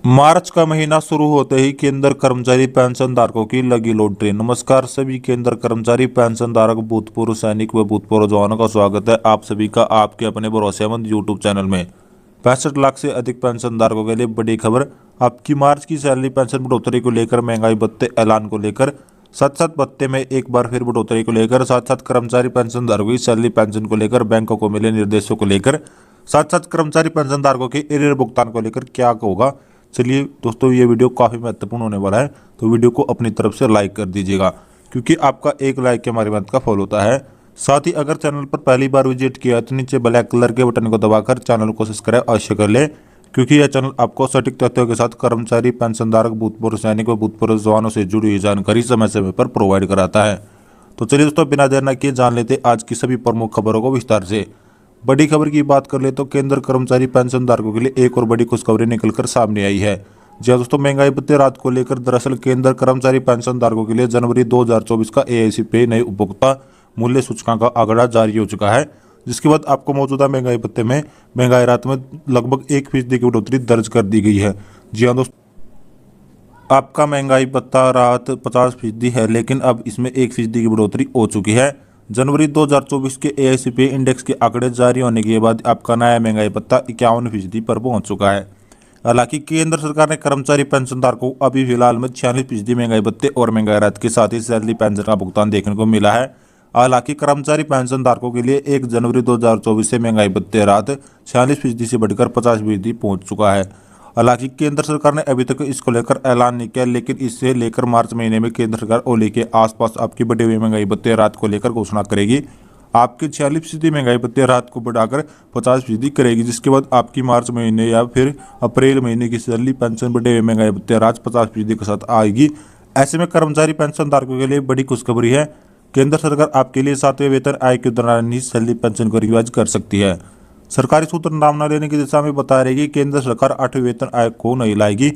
मार्च का महीना शुरू होते ही केंद्र कर्मचारी पेंशन धारकों की लगी लॉटरी। नमस्कार सभी केंद्र कर्मचारी पेंशन धारक, भूतपूर्व सैनिक व भूतपूर्व जवानों का स्वागत है आप सभी का आपके अपने भरोसेमंद यूट्यूब चैनल में। 65 लाख से अधिक पेंशन धारकों के लिए बड़ी खबर। आपकी मार्च की सैलरी पेंशन बढ़ोतरी को लेकर, महंगाई भत्ते ऐलान को लेकर, साथ साथ भत्ते में एक बार फिर बढ़ोतरी को लेकर, साथ साथ कर्मचारी पेंशन धारकों की सैलरी पेंशन को लेकर, बैंकों को मिले निर्देशों को लेकर, साथ साथ कर्मचारी पेंशन धारकों के एरियर भुगतान को लेकर क्या होगा। चलिए दोस्तों, ये वीडियो काफ़ी महत्वपूर्ण होने वाला है, तो वीडियो को अपनी तरफ से लाइक कर दीजिएगा, क्योंकि आपका एक लाइक के हमारी मदद का फॉलो होता है। साथ ही अगर चैनल पर पहली बार विजिट किया है तो नीचे ब्लैक कलर के बटन को दबाकर चैनल को सब्सक्राइब अवश्य कर ले, क्योंकि यह चैनल आपको सटीक तथ्यों के साथ कर्मचारी पेंशन धारक, भूतपूर्व सैनिक व भूतपूर्व जवानों से जुड़ी हुई जानकारी समय समय पर प्रोवाइड कराता है। तो चलिए दोस्तों, बिना देर न किए जान लेते आज की सभी प्रमुख खबरों को विस्तार से। बड़ी खबर की बात कर ले तो केंद्र कर्मचारी पेंशन धारकों के लिए एक और बड़ी खुशखबरी निकलकर सामने आई है। जी हाँ दोस्तों, महंगाई भत्ते राहत को लेकर दरअसल केंद्र कर्मचारी पेंशन धारकों के लिए जनवरी 2024 का एआईसी पे नए उपभोक्ता मूल्य सूचकांक का आंकड़ा जारी हो चुका है, जिसके बाद आपको मौजूदा महंगाई भत्ते में महंगाई राहत में लगभग 1% की बढ़ोतरी दर्ज कर दी गई है। जी हाँ दोस्तों, आपका महंगाई भत्ता राहत 50% है, लेकिन अब इसमें 1% की बढ़ोतरी हो चुकी है। जनवरी 2024 के एआईसी पे इंडेक्स के आंकड़े जारी होने के बाद आपका नया महंगाई भत्ता 51% पर पहुंच चुका है। हालांकि केंद्र सरकार ने कर्मचारी पेंशन धारकों को अभी फिलहाल में 46% महंगाई भत्ते और महंगाई राहत के साथ ही सैलरी पेंशन का भुगतान देखने को मिला है। हालांकि कर्मचारी पेंशन धारकों के लिए 1 जनवरी 2024 से महंगाई भत्ते राहत 46% से बढ़कर 50% पहुंच चुका है। हालांकि केंद्र सरकार ने अभी तक इसको लेकर ऐलान नहीं किया, लेकिन इससे लेकर मार्च महीने में केंद्र सरकार होली के आसपास आपकी बढ़ी हुई महंगाई भत्ते राहत को लेकर घोषणा करेगी। आपकी 46% महंगाई भत्ते राहत को बढ़ाकर 50% करेगी, जिसके बाद आपकी मार्च महीने या फिर अप्रैल महीने की सैलरी पेंशन बढ़े हुए महंगाई भत्ते राहत 50% के साथ आएगी। ऐसे में कर्मचारी पेंशन धारकों के लिए बड़ी खुशखबरी है। केंद्र सरकार आपके लिए 7वें वेतन आयोग के दौरान ही सैलरी पेंशन को रिवाइज कर सकती है। सरकारी सूत्र नाम न लेने की दिशा में बता रहे कि केंद्र सरकार 8वें वेतन आयोग को नहीं लाएगी।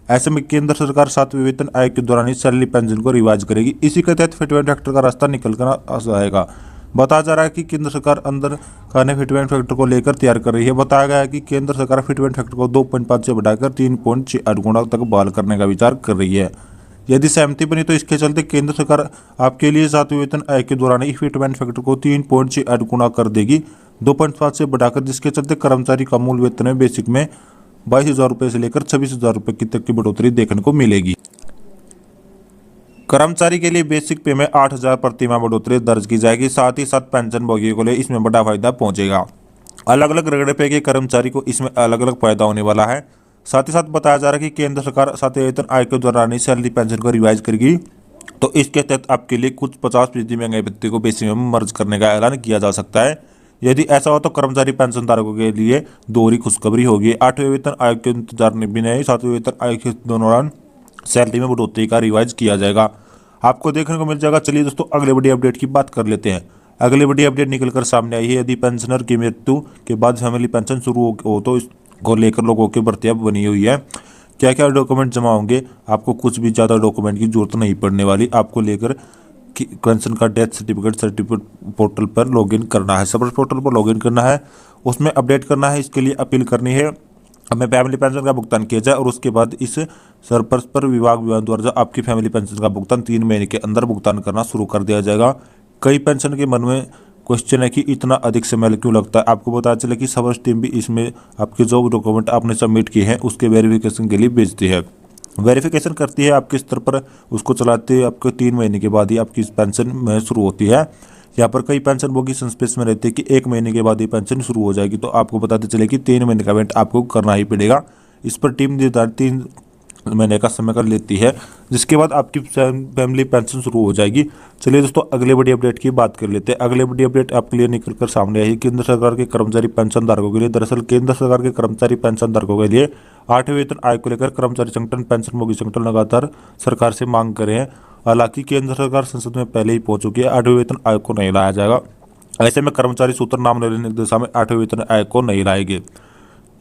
ऐसे में केंद्र सरकार 7वें वेतन आयोग के दौरान ही सैलरी पेंशन को रिवाइज करेगी। इसी के तहत फिटमेंट फैक्टर का रास्ता निकल कर आएगा। बताया जा रहा है कि केंद्र सरकार अंदर खाने फिटमेंट फैक्टर को लेकर तैयार कर रही है। बताया गया है कि केंद्र सरकार फिटमेंट फैक्टर को 2.5 से बढ़ाकर 3.68 गुना तक बहाल करने का विचार कर रही है। यदि सहमति बनी तो इसके चलते केंद्र सरकार आपके लिए 7वें वेतन आयोग के दौरान ही फिटमेंट फैक्टर को 3.68 गुना कर देगी, 2.5 से बढ़ाकर, जिसके चलते कर्मचारी का मूल वेतन में बेसिक में 22,000 रुपये से लेकर 26,000 रुपये तक की बढ़ोतरी देखने को मिलेगी। कर्मचारी के लिए बेसिक पे में 8,000 प्रति माह बढ़ोतरी दर्ज की जाएगी। साथ ही साथ पेंशन भोगियों को लिए इसमें बड़ा फायदा पहुंचेगा। अलग अलग रगड़े पे के कर्मचारी को इसमें अलग अलग फायदा होने वाला है। साथ ही साथ बताया जा रहा है कि केंद्र सरकार 7वें वेतन आयोग के दौरान ही सैलरी पेंशन को रिवाइज करेगी, तो इसके तहत आपके लिए कुछ 50% महंगाई भत्ते को बेसिक में मर्ज करने का ऐलान किया जा सकता है। यदि ऐसा हो तो कर्मचारी पेंशन धारकों के लिए दोहरी खुशखबरी होगी। 8वें वेतन आयोग के इंतजार में भी नहीं, 7वें वेतन आयोग के दौरान सैलरी में बढ़ोतरी का रिवाइज किया जाएगा, आपको देखने को मिल जाएगा। चलिए दोस्तों, अगले बड़ी अपडेट की बात कर लेते हैं। अगली बड़ी अपडेट निकलकर सामने आई है। यदि पेंशनर की मृत्यु के बाद फैमिली पेंशन शुरू हो तो इसको लेकर लोगों की भर्तियां बनी हुई है। क्या क्या डॉक्यूमेंट जमा होंगे, आपको कुछ भी ज़्यादा डॉक्यूमेंट की जरूरत नहीं पड़ने वाली। आपको लेकर पेंशन का डेथ सर्टिफिकेट पोर्टल पर लॉगिन करना है, सब पोर्टल पर लॉगिन करना है, उसमें अपडेट करना है। इसके लिए अपील करनी है हमें फैमिली पेंशन का भुगतान किया जाए, और उसके बाद इस सरपर्स पर विभाग द्वारा आपकी फैमिली पेंशन का भुगतान 3 महीने के अंदर भुगतान करना शुरू कर दिया जाएगा। कई पेंशन के मन में क्वेश्चन है कि इतना अधिक समय क्यों लगता है। आपको पता चले कि सर्विस टीम भी इसमें आपके जो डॉक्यूमेंट आपने सबमिट किए हैं उसके वेरिफिकेशन के लिए भेजती है, वेरिफिकेशन करती है आपके स्तर पर, उसको चलाते आपके 3 महीने के बाद ही आपकी पेंशन में शुरू होती है। यहाँ पर कई पेंशन भोगी संस्पेस में रहते हैं कि 1 महीने के बाद ही पेंशन शुरू हो जाएगी, तो आपको बताते चले कि 3 महीने का वेट आपको करना ही पड़ेगा। इस पर टीम निर्धारित 3 महीने का समय कर लेती है, जिसके बाद आपकी फैमिली पेंशन शुरू हो जाएगी। चलिए दोस्तों, अगले बड़ी अपडेट की बात कर लेते हैं। अगले बड़ी अपडेट आपके लिए निकल कर सामने आई है। केंद्र सरकार के कर्मचारी पेंशन धारकों के लिए, दरअसल केंद्र सरकार के कर्मचारी पेंशन धारकों के लिए 8वें वेतन आयोग को लेकर कर्मचारी संगठन, पेंशन भोगी संगठन लगातार सरकार से मांग कर रहे हैं। हालांकि केंद्र सरकार संसद में पहले ही पहुंच चुकी है, 8वें वेतन आयोग को नहीं लाया जाएगा। ऐसे में कर्मचारी सूत्र नाम लेने की दिशा में 8वें वेतन आयोग को नहीं लाएंगे।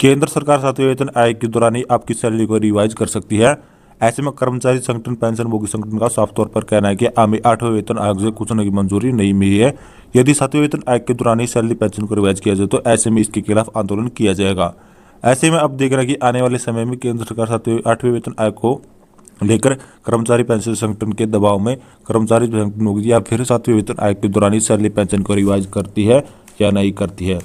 केंद्र सरकार 7वें वेतन आयोग के दौरान ही आपकी सैलरी को रिवाइज कर सकती है। ऐसे में कर्मचारी संगठन, पेंशन भोगी संगठन का साफ तौर पर कहना है कि हमें 8वें वेतन आयोग से कुछ की मंजूरी नहीं मिली है। यदि 7वें वेतन आयोग के दौरान ही सैलरी पेंशन को रिवाइज किया जाए तो ऐसे में इसके खिलाफ आंदोलन किया जाएगा। ऐसे में अब देख रहे हैं कि आने वाले समय में केंद्र सरकार 7वें 8वें वेतन आयोग को लेकर कर्मचारी पेंशन संगठन के दबाव में कर्मचारी संगठन होगी या फिर 7वें वेतन आयोग के दौरान ही सैलरी पेंशन को रिवाइज करती है या नहीं करती है।